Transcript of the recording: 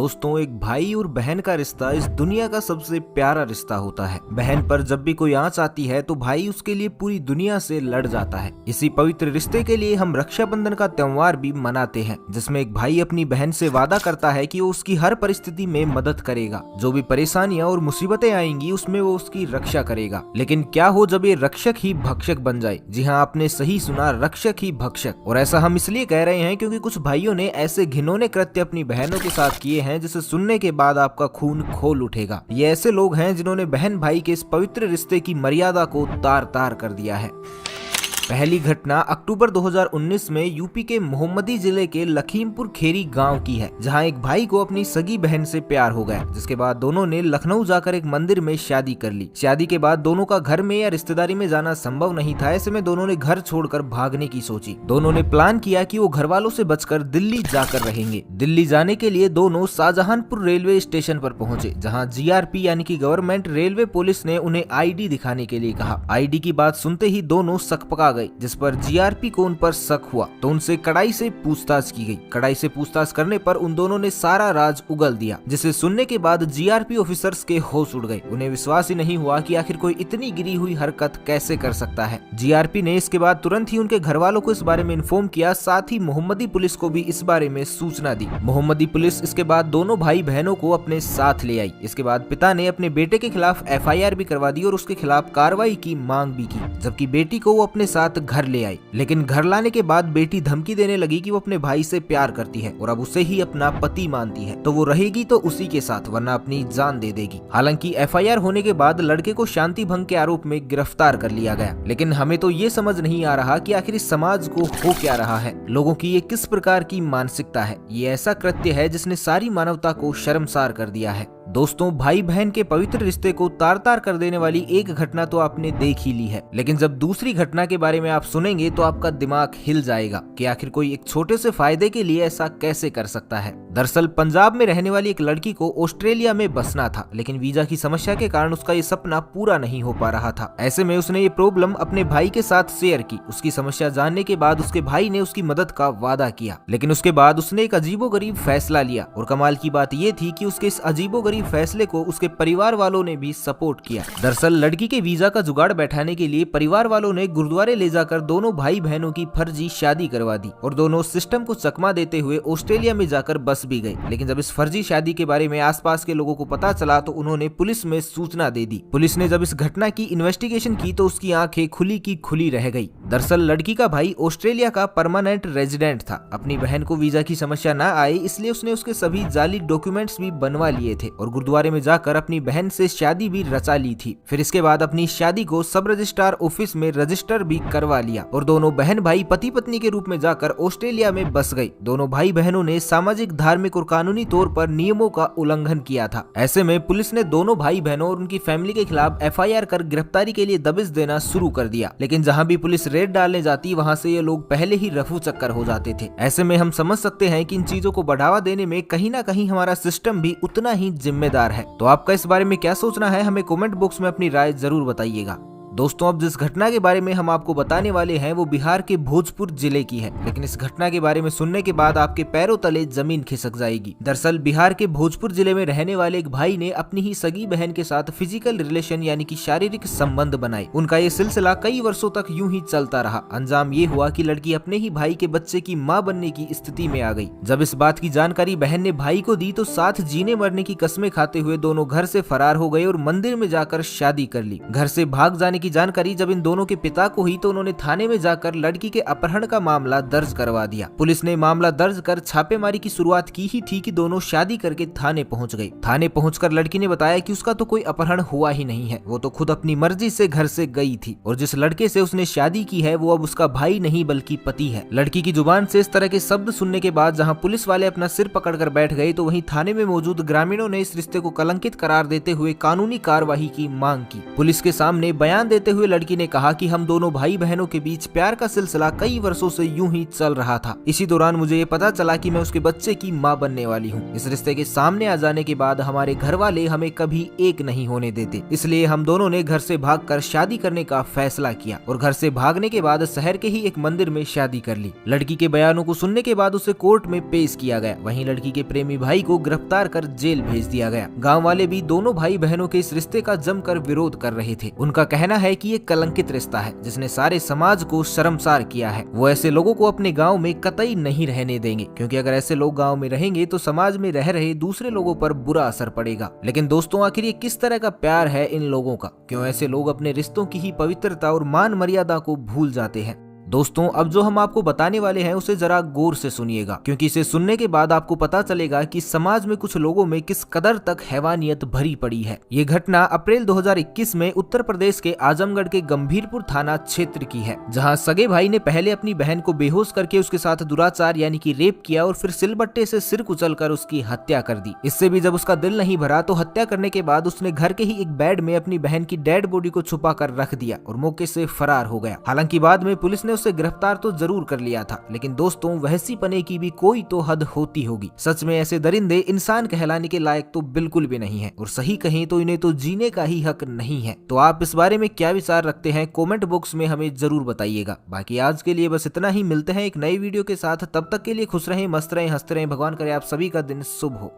दोस्तों, एक भाई और बहन का रिश्ता इस दुनिया का सबसे प्यारा रिश्ता होता है। बहन पर जब भी कोई आंच आती है तो भाई उसके लिए पूरी दुनिया से लड़ जाता है। इसी पवित्र रिश्ते के लिए हम रक्षाबंधन का त्योहार भी मनाते हैं, जिसमें एक भाई अपनी बहन से वादा करता है कि वो उसकी हर परिस्थिति में मदद करेगा। जो भी परेशानियां और मुसीबतें आएंगी उसमें वो उसकी रक्षा करेगा। लेकिन क्या हो जब ये रक्षक ही भक्षक बन जाए? जी हाँ, आपने सही सुना, रक्षक ही भक्षक। और ऐसा हम इसलिए कह रहे हैं क्योंकि कुछ भाइयों ने ऐसे घिनौने कृत्य अपनी बहनों के साथ किए हैं जिसे सुनने के बाद आपका खून खोल उठेगा। ये ऐसे लोग हैं जिन्होंने बहन भाई के इस पवित्र रिश्ते की मर्यादा को तार तार कर दिया है। पहली घटना अक्टूबर 2019 में यूपी के मोहम्मदी जिले के लखीमपुर खेरी गांव की है, जहां एक भाई को अपनी सगी बहन से प्यार हो गया, जिसके बाद दोनों ने लखनऊ जाकर एक मंदिर में शादी कर ली। शादी के बाद दोनों का घर में या रिश्तेदारी में जाना संभव नहीं था। ऐसे में दोनों ने घर छोड़कर भागने की सोची। दोनों ने प्लान किया कि वो घर वालों से बचकर दिल्ली जाकर रहेंगे। दिल्ली जाने के लिए दोनों शाहजहानपुर रेलवे स्टेशन पर पहुंचे, जहां जीआरपी यानी कि गवर्नमेंट रेलवे पुलिस ने उन्हें आईडी दिखाने के लिए कहा। आईडी की बात सुनते ही दोनों सकपका गए, जिस पर जीआरपी को उन पर शक हुआ तो उनसे कड़ाई से पूछताछ की गई। कड़ाई से पूछताछ करने पर उन दोनों ने सारा राज उगल दिया, जिसे सुनने के बाद जीआरपी ऑफिसर्स के होश उड़ गए। उन्हें विश्वास ही नहीं हुआ कि आखिर कोई इतनी गिरी हुई हरकत कैसे कर सकता है। जीआरपी ने इसके बाद तुरंत ही उनके घर वालों को इस बारे में इन्फॉर्म किया, साथ ही मोहम्मदी पुलिस को भी इस बारे में सूचना दी। मोहम्मदी पुलिस इसके बाद दोनों भाई बहनों को अपने साथ ले आई। इसके बाद पिता ने अपने बेटे के खिलाफ एफआईआर भी करवा दी और उसके खिलाफ कार्रवाई की मांग भी की, जबकि बेटी को वो अपने साथ घर ले आई। लेकिन घर लाने के बाद बेटी धमकी देने लगी कि वो अपने भाई से प्यार करती है और अब उसे ही अपना पति मानती है, तो वो रहेगी तो उसी के साथ, वरना अपनी जान दे देगी। हालांकि एफआईआर होने के बाद लड़के को शांति भंग के आरोप में गिरफ्तार कर लिया गया। लेकिन हमें तो ये समझ नहीं आ रहा कि आखिर इस समाज को हो क्या रहा है। लोगों की ये किस प्रकार की मानसिकता है? ये ऐसा कृत्य है जिसने सारी मानवता को शर्मसार कर दिया है। दोस्तों, भाई बहन के पवित्र रिश्ते को तार तार कर देने वाली एक घटना तो आपने देख ही ली है, लेकिन जब दूसरी घटना के बारे में आप सुनेंगे तो आपका दिमाग हिल जाएगा कि आखिर कोई एक छोटे से फायदे के लिए ऐसा कैसे कर सकता है। दरअसल पंजाब में रहने वाली एक लड़की को ऑस्ट्रेलिया में बसना था, लेकिन वीजा की समस्या के कारण उसका ये सपना पूरा नहीं हो पा रहा था। ऐसे में उसने ये प्रॉब्लम अपने भाई के साथ शेयर की। उसकी समस्या जानने के बाद उसके भाई ने उसकी मदद का वादा किया, लेकिन उसके बाद उसने एक अजीबोगरीब फैसला लिया। और कमाल की बात ये थी कि उसके इस अजीबोगरीब फैसले को उसके परिवार वालों ने भी सपोर्ट किया। दरअसल लड़की के वीजा का जुगाड़ बैठाने के लिए परिवार वालों ने गुरुद्वारे ले जाकर दोनों भाई बहनों की फर्जी शादी करवा दी और दोनों सिस्टम को चकमा देते हुए ऑस्ट्रेलिया में जाकर बस भी गए। लेकिन जब इस फर्जी शादी के बारे में आसपास के लोगों को पता चला तो उन्होंने पुलिस में सूचना दे दी। पुलिस ने जब इस घटना की इन्वेस्टिगेशन की तो उसकी आंखें खुली की खुली रह गई। दरअसल लड़की का भाई ऑस्ट्रेलिया का परमानेंट रेजिडेंट था। अपनी बहन को वीजा की समस्या न आए इसलिए उसने उसके सभी जाली डॉक्यूमेंट्स भी बनवा लिए थे और गुरुद्वारे में जाकर अपनी बहन से शादी भी रचा ली थी। फिर इसके बाद अपनी शादी को सब रजिस्ट्रार ऑफिस में रजिस्टर भी करवा लिया और दोनों बहन भाई पति पत्नी के रूप में जाकर ऑस्ट्रेलिया में बस गई। दोनों भाई बहनों ने सामाजिक, धार्मिक और कानूनी तौर पर नियमों का उल्लंघन किया था। ऐसे में पुलिस ने दोनों भाई बहनों और उनकी फैमिली के खिलाफ एफआईआर कर गिरफ्तारी के लिए दबिश देना शुरू कर दिया। लेकिन जहां भी पुलिस रेड डालने जाती वहां से ये लोग पहले ही रफू चक्कर हो जाते थे। ऐसे में हम समझ सकते हैं कि इन चीजों को बढ़ावा देने में कहीं ना कहीं हमारा सिस्टम भी उतना ही जिम्मेदार है। तो आपका इस बारे में क्या सोचना है? हमें कमेंट बॉक्स में अपनी राय जरूर बताइएगा। दोस्तों, अब जिस घटना के बारे में हम आपको बताने वाले हैं वो बिहार के भोजपुर जिले की है, लेकिन इस घटना के बारे में सुनने के बाद आपके पैरों तले जमीन खिसक जाएगी। दरअसल बिहार के भोजपुर जिले में रहने वाले एक भाई ने अपनी ही सगी बहन के साथ फिजिकल रिलेशन यानी कि शारीरिक संबंध बनाए। उनका ये सिलसिला कई वर्षों तक यूं ही चलता रहा। अंजाम ये हुआ कि लड़की अपने ही भाई के बच्चे की मां बनने की स्थिति में आ गई। जब इस बात की जानकारी बहन ने भाई को दी तो साथ जीने मरने की कस्में खाते हुए दोनों घर से फरार हो गए और मंदिर में जाकर शादी कर ली। घर से भाग जाने की जानकारी जब इन दोनों के पिता को हुई तो उन्होंने थाने में जाकर लड़की के अपहरण का मामला दर्ज करवा दिया। पुलिस ने मामला दर्ज कर छापेमारी की शुरुआत की ही थी कि दोनों शादी करके थाने पहुंच गए। थाने पहुंचकर लड़की ने बताया कि उसका तो कोई अपहरण हुआ ही नहीं है, वो तो खुद अपनी मर्जी से घर से गई थी और जिस लड़के से उसने शादी की है वो अब उसका भाई नहीं बल्कि पति है। लड़की की जुबान से इस तरह के शब्द सुनने के बाद जहाँ पुलिस वाले अपना सिर पकड़कर बैठ गए तो वहीं थाने में मौजूद ग्रामीणों ने इस रिश्ते को कलंकित करार देते हुए कानूनी कार्यवाही की मांग की। पुलिस के सामने बयान देते हुए लड़की ने कहा कि हम दोनों भाई बहनों के बीच प्यार का सिलसिला कई वर्षों से यूं ही चल रहा था। इसी दौरान मुझे ये पता चला कि मैं उसके बच्चे की माँ बनने वाली हूँ। इस रिश्ते के सामने आ जाने के बाद हमारे घर वाले हमें कभी एक नहीं होने देते, इसलिए हम दोनों ने घर से भागकर शादी करने का फैसला किया और घर से भागने के बाद शहर के ही एक मंदिर में शादी कर ली। लड़की के बयानों को सुनने के बाद उसे कोर्ट में पेश किया गया। वहीं लड़की के प्रेमी भाई को गिरफ्तार कर जेल भेज दिया गया। गाँव वाले भी दोनों भाई बहनों के इस रिश्ते का जमकर विरोध कर रहे थे। उनका कहना है कि ये कलंकित रिश्ता है जिसने सारे समाज को शर्मसार किया है। वो ऐसे लोगों को अपने गाँव में कतई नहीं रहने देंगे, क्योंकि अगर ऐसे लोग गाँव में रहेंगे तो समाज में रह रहे दूसरे लोगों पर बुरा असर पड़ेगा। लेकिन दोस्तों, आखिर ये किस तरह का प्यार है इन लोगों का? क्यों ऐसे लोग अपने रिश्तों की ही पवित्रता और मान मर्यादा को भूल जाते हैं? दोस्तों, अब जो हम आपको बताने वाले हैं उसे जरा गौर से सुनिएगा, क्योंकि इसे सुनने के बाद आपको पता चलेगा कि समाज में कुछ लोगों में किस कदर तक हैवानियत भरी पड़ी है। ये घटना अप्रैल 2021 में उत्तर प्रदेश के आजमगढ़ के गंभीरपुर थाना क्षेत्र की है, जहां सगे भाई ने पहले अपनी बहन को बेहोश करके उसके साथ दुराचार यानी कि रेप किया और फिर सिलबट्टे से सिर कुचलकर उसकी हत्या कर दी। इससे भी जब उसका दिल नहीं भरा तो हत्या करने के बाद उसने घर के ही एक बेड में अपनी बहन की डेड बॉडी को छुपा कर रख दिया और मौके से फरार हो गया। हालांकि बाद में पुलिस ने उसे गिरफ्तार तो जरूर कर लिया था, लेकिन दोस्तों, वहसी पने की भी कोई तो हद होती होगी। सच में ऐसे दरिंदे इंसान कहलाने के लायक तो बिल्कुल भी नहीं है, और सही कहें तो इन्हें तो जीने का ही हक नहीं है। तो आप इस बारे में क्या विचार रखते हैं, कमेंट बॉक्स में हमें जरूर बताइएगा। बाकी आज के लिए बस इतना ही। मिलते हैं एक नई वीडियो के साथ, तब तक के लिए खुश रहें, मस्त रहें, हंसते रहें। भगवान करे आप सभी का दिन शुभ हो।